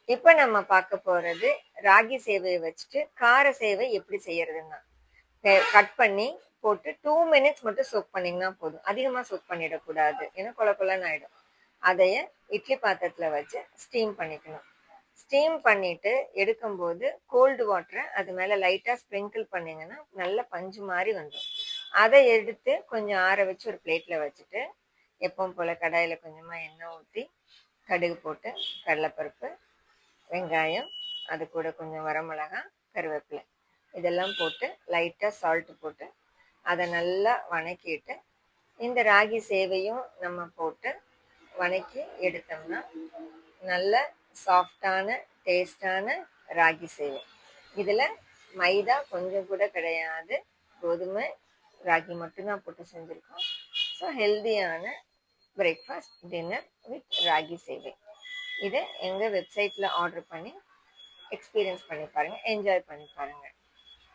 இப்போ நம்ம பார்க்க போறது ராகி சேவையை வச்சுட்டு கார சேவை எப்படி செய்யறதுன்னா, கட் பண்ணி போட்டு 2 மினிட்ஸ் மட்டும் சோக் பண்ணீங்கன்னா போதும். அதிகமா சோக் பண்ணிடக்கூடாது, ஏன்னா கொல கொலன்னு ஆயிடும். அதைய இட்லி பாத்திரத்துல வச்சு ஸ்டீம் பண்ணிக்கணும். ஸ்டீம் பண்ணிட்டு எடுக்கும்போது கோல்டு வாட்டரை அது மேல லைட்டா ஸ்ப்ரிங்கிள் பண்ணீங்கன்னா நல்ல பஞ்சு மாதிரி வந்துடும். அதை எடுத்து கொஞ்சம் ஆற வச்சு ஒரு பிளேட்ல வச்சுட்டு, எப்பவும் போல கடாயில கொஞ்சமா எண்ணெய் ஊற்றி கடுகு போட்டு கடலைப்பருப்பு, வெங்காயம், அது கூட கொஞ்சம் வரமிளகாய், கருவேப்பிலை இதெல்லாம் போட்டு லைட்டாக சால்ட்டு போட்டு அதை நல்லா வணக்கிட்டு இந்த ராகி சேவையும் நம்ம போட்டு வணக்கி எடுத்தோம்னா நல்ல சாஃப்டான டேஸ்டான ராகி சேவை. இதில் மைதா கொஞ்சம் கூட கிடையாது, கோதுமை ராகி மட்டும்தான் போட்டு செஞ்சுருக்கோம். ஸோ ஹெல்தியான பிரேக்ஃபாஸ்ட் டின்னர் வித் ராகி சேவை. இதை எங்கள் வெப்சைட்டில் ஆர்டர் பண்ணி எக்ஸ்பீரியன்ஸ் பண்ணி பாருங்கள், என்ஜாய் பண்ணி பாருங்கள்.